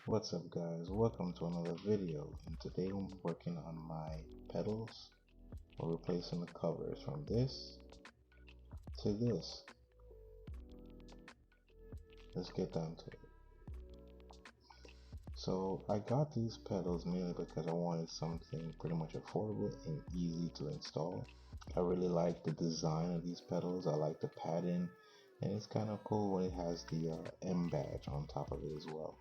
What's up guys, welcome to another video, and today I'm working on my pedals. We're replacing the covers from this to this. Let's get down to it. So I got these pedals mainly because I wanted something pretty much affordable and easy to install. I really like the design of these pedals. I like the padding, and it's kind of cool when it has the M badge on top of it as well.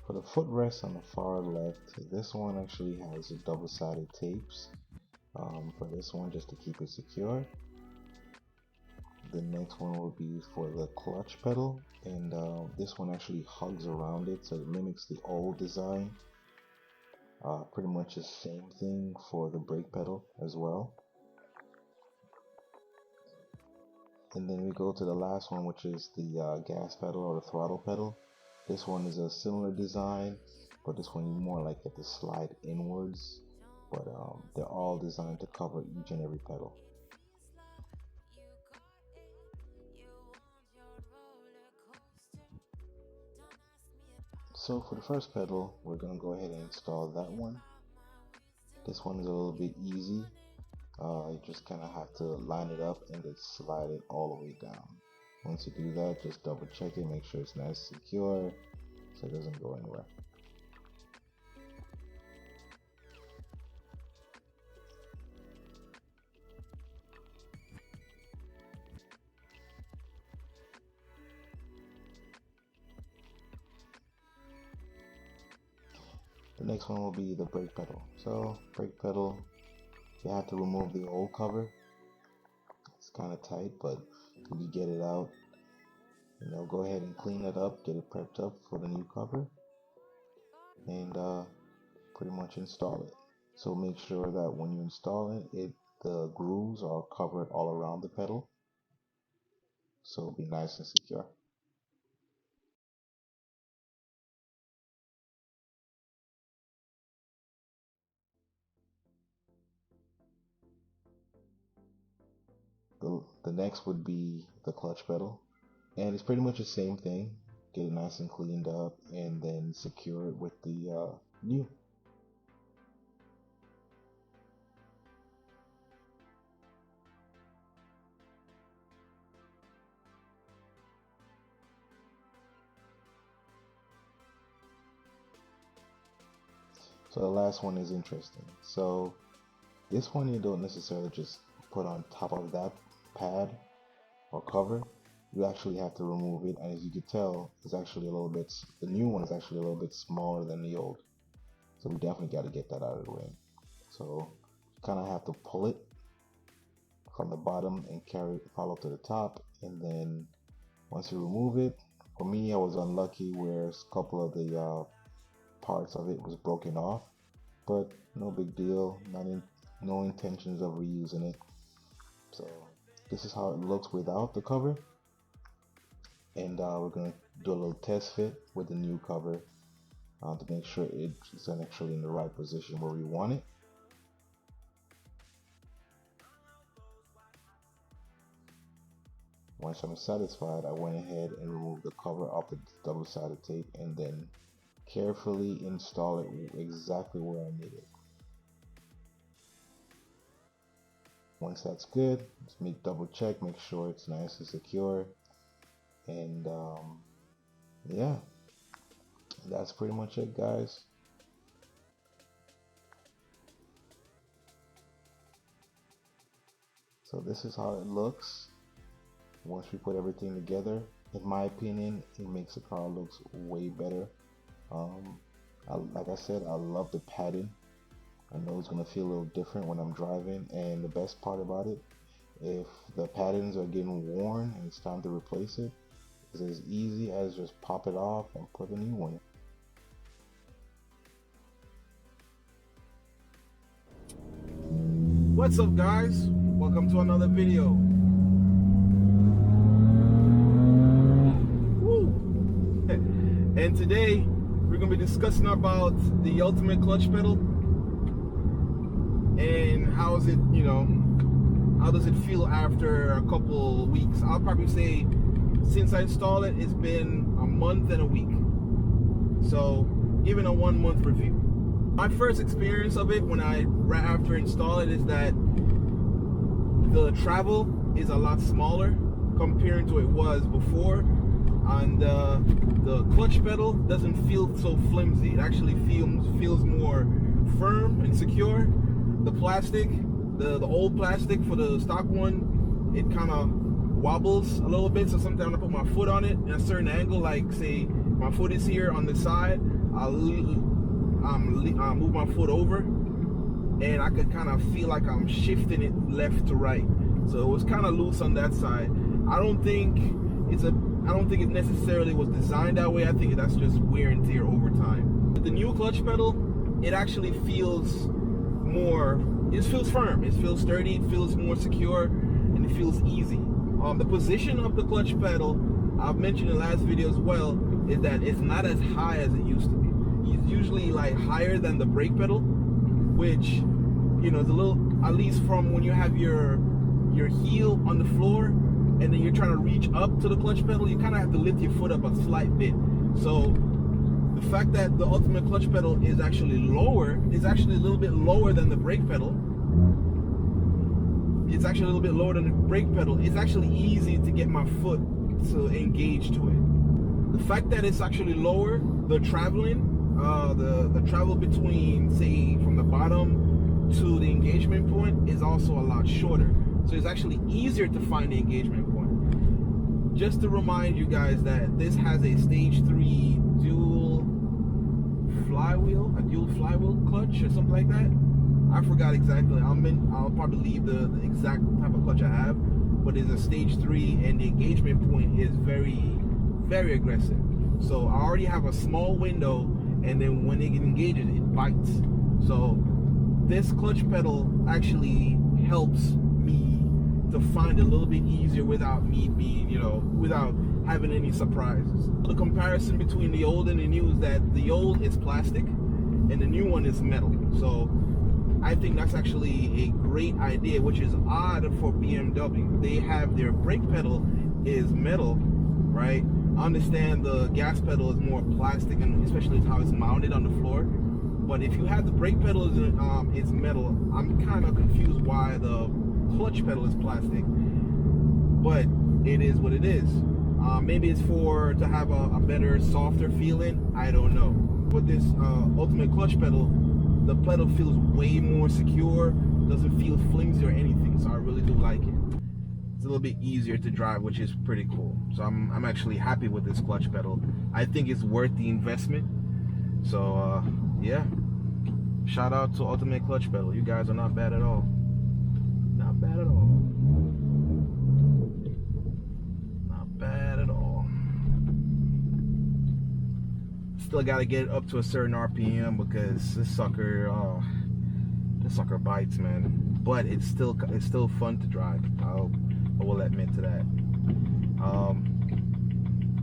For the footrest on the far left, this one actually has double-sided tapes for this one, just to keep it secure. The next one will be for the clutch pedal, and this one actually hugs around it, so it mimics the old design. Pretty much the same thing for the brake pedal as well. And then we go to the last one, which is the gas pedal or the throttle pedal. This one is a similar design, but this one you more like it to slide inwards, but they're all designed to cover each and every pedal. So for the first pedal, we're going to go ahead and install that one. This one is a little bit easy. You just kind of have to line it up and then slide it all the way down. Once you do that, just double check it, make sure it's nice and secure so it doesn't go anywhere. The next one will be the brake pedal. So brake pedal, you have to remove the old cover. It's kind of tight, but you get it out. Go ahead and clean it up, get it prepped up for the new cover, and pretty much install it. So make sure that when you install it, the grooves are covered all around the pedal, so it'll be nice and secure. The next would be the clutch pedal, and it's pretty much the same thing. Get it nice and cleaned up, and then secure it with the new. So the last one is interesting. So this one you don't necessarily just put on top of that pad or cover. You actually have to remove it, and as you can tell, it's actually a little bit, the new one is actually a little bit smaller than the old. So we definitely got to get that out of the way. So you kind of have to pull it from the bottom and carry it all up to the top, and then once you remove it, for me I was unlucky where a couple of the parts of it was broken off, but no big deal. No intentions of reusing it. So this is how it looks without the cover, and we're going to do a little test fit with the new cover to make sure it's actually in the right position where we want it. Once I'm satisfied, I went ahead and removed the cover off the double-sided tape, and then carefully install it exactly where I need it. Once that's good, just double check, make sure it's nice and secure, and yeah, that's pretty much it, guys. So this is how it looks once we put everything together. In my opinion, it makes the car look way better. Like I said, I love the padding. I know it's going to feel a little different when I'm driving, and the best part about it, if the paddings are getting worn and it's time to replace it, it's as easy as just pop it off and put a new one. What's up guys, welcome to another video. Woo. And today we're going to be discussing about the ultimate clutch pedal and how is it, how does it feel after a couple weeks? I'll probably say since I installed it, it's been a month and a week. So giving a 1 month review. My first experience of it right after install it is that the travel is a lot smaller compared to it was before, and the clutch pedal doesn't feel so flimsy. It actually feels more firm and secure. The plastic, the old plastic for the stock one, it kind of wobbles a little bit. So sometimes I put my foot on it in a certain angle, like say my foot is here on the side, I'll move my foot over, and I could kind of feel like I'm shifting it left to right. So it was kind of loose on that side. I don't think it necessarily was designed that way. I think that's just wear and tear over time. With the new clutch pedal, it actually feels more, it feels firm, it feels sturdy, it feels more secure, and it feels easy. The position of the clutch pedal, I've mentioned in the last video as well, is that it's not as high as it used to be. It's usually like higher than the brake pedal, which, you know, is a little, at least from when you have your heel on the floor and then you're trying to reach up to the clutch pedal, you kind of have to lift your foot up a slight bit. So the fact that the ultimate clutch pedal is actually lower, is actually a little bit lower than the brake pedal. It's actually a little bit lower than the brake pedal. It's actually easy to get my foot to engage to it. The fact that it's actually lower, the traveling, the travel between, say, from the bottom to the engagement point is also a lot shorter. So it's actually easier to find the engagement point. Just to remind you guys that this has a stage 3 dual flywheel clutch or something like that. I forgot exactly. I'll probably leave the exact type of clutch I have, but it's a stage 3 and the engagement point is very, very aggressive. So I already have a small window, and then when it engages, it bites. So this clutch pedal actually helps me to find a little bit easier without me being, you know, without having any surprises. The comparison between the old and the new is that the old is plastic and the new one is metal. So I think that's actually a great idea, which is odd for BMW. They have their brake pedal is metal, right? I understand the gas pedal is more plastic, and especially how it's mounted on the floor. But if you have the brake pedal is metal, I'm kind of confused why the clutch pedal is plastic. But it is what it is. Maybe it's to have a better, softer feeling. I don't know. With this ultimate clutch pedal, the pedal feels way more secure. Doesn't feel flimsy or anything. So I really do like it. It's a little bit easier to drive, which is pretty cool. So I'm actually happy with this clutch pedal. I think it's worth the investment. So yeah, shout out to Ultimate Clutch Pedal. You guys are not bad at all. Not bad at all. Not bad at all. Still gotta get it up to a certain RPM because this sucker bites, man. But it's still fun to drive. I will admit to that.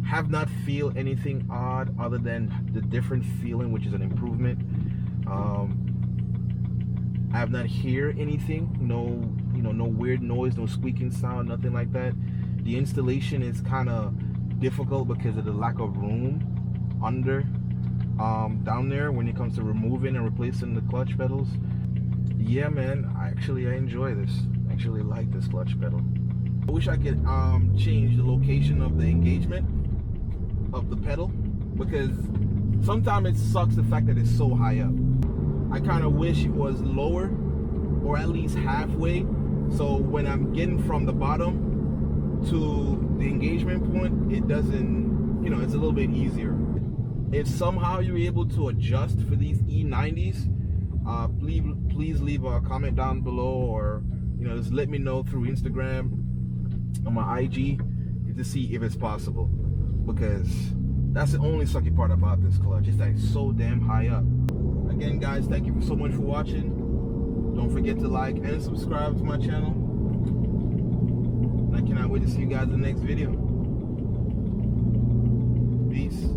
Have not feel anything odd other than the different feeling, which is an improvement. I have not hear anything, no weird noise, no squeaking sound, nothing like that. The installation is kind of difficult because of the lack of room down there when it comes to removing and replacing the clutch pedals. Yeah, man, I enjoy this. I actually like this clutch pedal. I wish I could change the location of the engagement of the pedal, because sometimes it sucks the fact that it's so high up. I kind of wish it was lower, or at least halfway, so when I'm getting from the bottom to the engagement point, it doesn't, it's a little bit easier. If somehow you're able to adjust for these E90s, please leave a comment down below, or just let me know through Instagram on my IG to see if it's possible, because that's the only sucky part about this clutch. It's like so damn high up. Again, guys, thank you so much for watching. Don't forget to like and subscribe to my channel. And I cannot wait to see you guys in the next video. Peace.